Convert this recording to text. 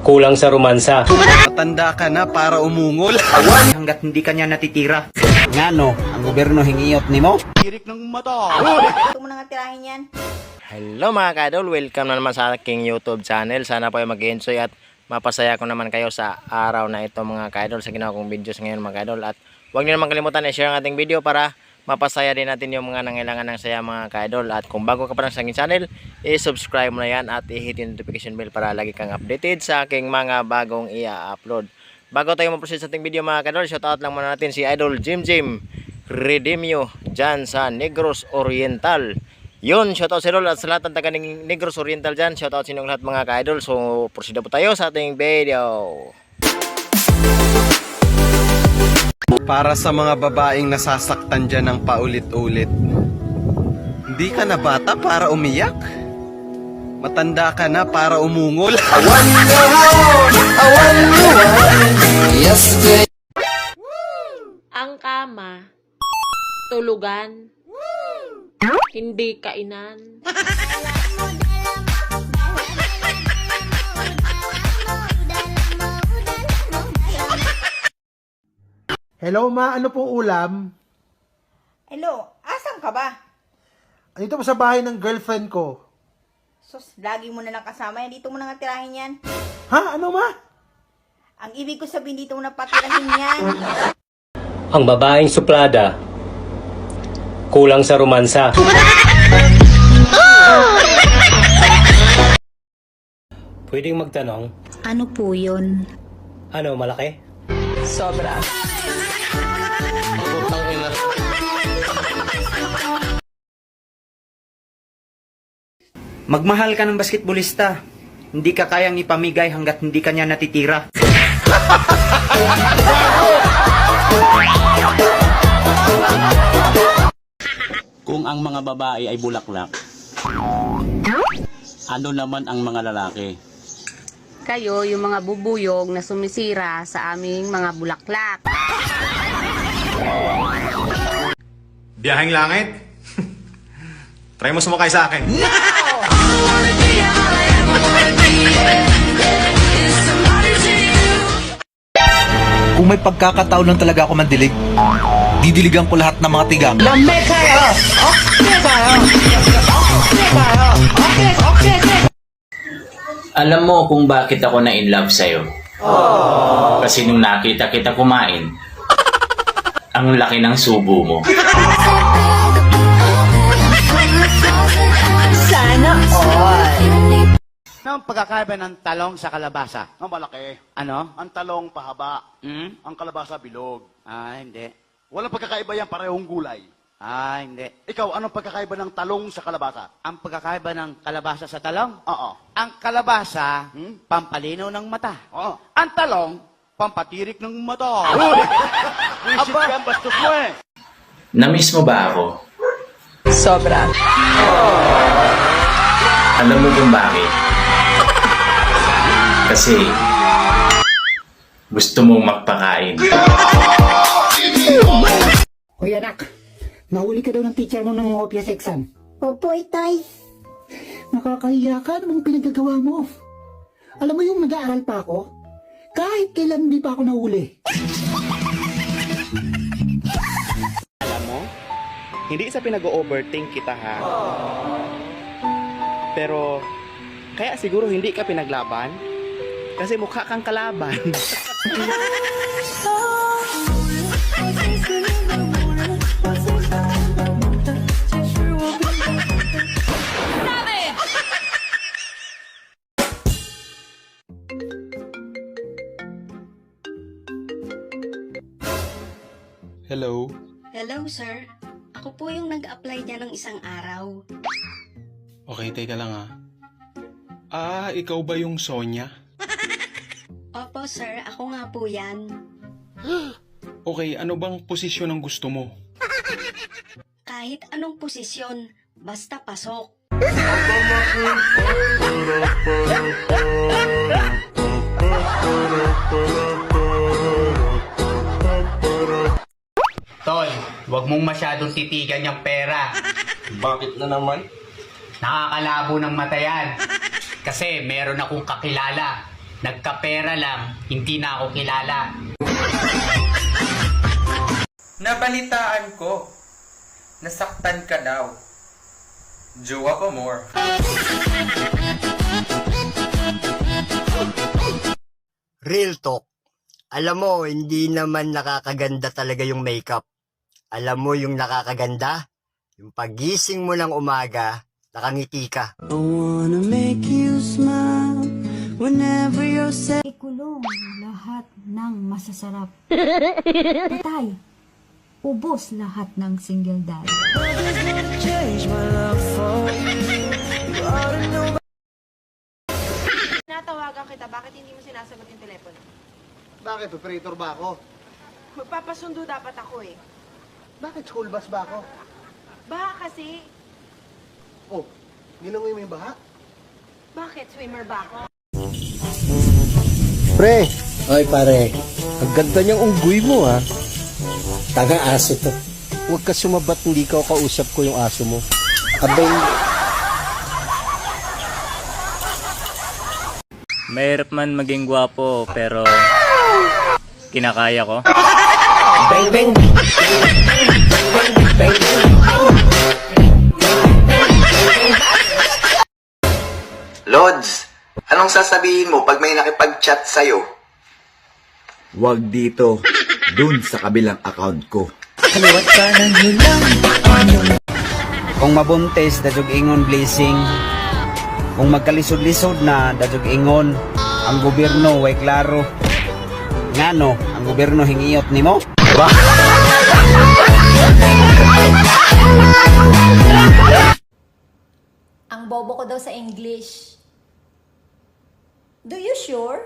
Kulang sa romansa. Matanda ka na para umungol. Hanggat hindi kanya natitira. Ngano, ang gobyerno hingiyot nimo? Tirik ng mata. Ito mo nang tirahin yan. Hello mga ka-idol, welcome na naman sa aking YouTube channel. Sana po ay mag-enjoy at mapasaya ko naman kayo sa araw na ito mga ka-idol sa ginawa kong videos ngayon mga ka-idol. At huwag niyo naman kalimutan i-share ang ating video para mapasaya din natin yung mga nangailangan ng saya mga ka-idol. At kung bago ka pa lang sa aking channel, i-subscribe mo na yan at i-hit yung notification bell para lagi kang updated sa aking mga bagong i-upload. Bago tayo mag-proceed sa ating video mga ka-idol, shoutout lang muna natin si Idol Jim Redimio dyan sa Negros Oriental. Yun, shoutout sa idol at sa lahat ng taga Negros Oriental dyan. Shoutout sa inyong lahat mga ka-idol. So, proceed po tayo sa ating video. Para sa mga babaeng nasasaktan dyan ng paulit-ulit. Hindi ka na bata para umiyak. Matanda ka na para umungol. Ang kama, tulugan, hindi kainan. Hello ma, ano pong ulam? Hello, asan ka ba? Andito po sa bahay ng girlfriend ko. Sus, lagi mo na lang kasama yan. Dito mo nang tirahin yan. Ha? Ano ma? Ang ibig ko sabihin, dito mo na patirahin yan. Ang babaeng suplada. Kulang sa romansa. Pwedeng magtanong, Ano po yun? ano malaki? Sobra. Magmahal ka ng basketballista. Hindi ka kayang ipamigay hanggat hindi kanya natitira. Kung ang mga babae ay bulaklak, ano naman ang mga lalaki? Kayo, yung mga bubuyog na sumisira sa aming mga bulaklak. Biyaheng langit? Try mo sumakay sa akin. Kung may pagkakataon lang talaga ako mandilig, didiligan ko lahat ng mga tigang. Alam mo kung bakit ako na-inlove sa'yo? Kasi nung nakita kita kumain, ang laki ng subo mo. Sana all. Ano ang pagkakaiba ng talong sa kalabasa? Ang malaki. Ano? Ang talong pahaba. Hmm? Ang kalabasa bilog. Hindi. Walang pagkakaiba yan, parehong gulay. Hindi. Ikaw, anong pagkakaiba ng talong sa kalabasa? Ang pagkakaiba ng kalabasa sa talong? Oo. Ang kalabasa, pampalinaw ng mata. Oo. Ang talong, pampatirik ng mata. Visit yan, bastos mo eh. Namiss mo ba ako? Sobra. Alam mo kung bakit? Kasi gusto mong magpakain. Hoy anak, nahuli ka daw ng teacher mo ng OPS exam. Opo, itay. Nakakahiya ka, ano bang pinagagawa mo? Alam mo yung nag-aaral pa ako? Kahit kailan hindi pa ako nahuli. Alam mo, hindi sa pinag-overthink kita ha. Pero, kaya siguro hindi ka pinaglaban. Kasi mukha kang kalaban. Hello? Hello, sir. Ako po yung nag-apply niya ng isang araw. Okay, teka lang ah. Ikaw ba yung Sonya? Opo, sir. Ako nga po yan. Okay, ano bang posisyon ang gusto mo? Kahit anong posisyon, basta pasok. Tol, huwag mong masyadong titigan yung pera. Bakit na naman? Nakakalabo ng mata yan. Kasi meron akong kakilala. Nagkapera lang, hindi na ako kilala. Nabalitaan ko. Nasaktan ka daw. Jowa pa more. Real talk. Alam mo, hindi naman nakakaganda talaga yung makeup. Alam mo yung nakakaganda? Yung pagising mo ng umaga, nakangiti ka. Ikulong lahat ng masasarap. Patay. Ubos lahat ng single dad. Natawagan kita, bakit hindi mo sinasagot yung telepono? Bakit? Operator ba ako? Magpapasundo dapat ako eh. Bakit? School bus ba ako? Baha kasi. Oh, nilangoy mo yung baha? Bakit? Swimmer ba ako? Pre! Oy pare, ang ganda niyang unggoy mo ha. Taga aso to. Huwag ka sumabat, hindi ka kausap ko yung aso mo. Abay, Mahirap man maging gwapo, pero kinakaya ko. bang bang! Lods, anong sasabihin mo pag may nakipag-chat sa'yo? Huwag dito. Dun sa kabilang account ko. Kung mabuntis, dadug ingon blessing. Kung magkalisod-lisod na, dadug ingon. Ang gobyerno, way klaro. Ngano, ang gobyerno hingiyot nimo? Ang bobo ko daw sa English. Do you sure?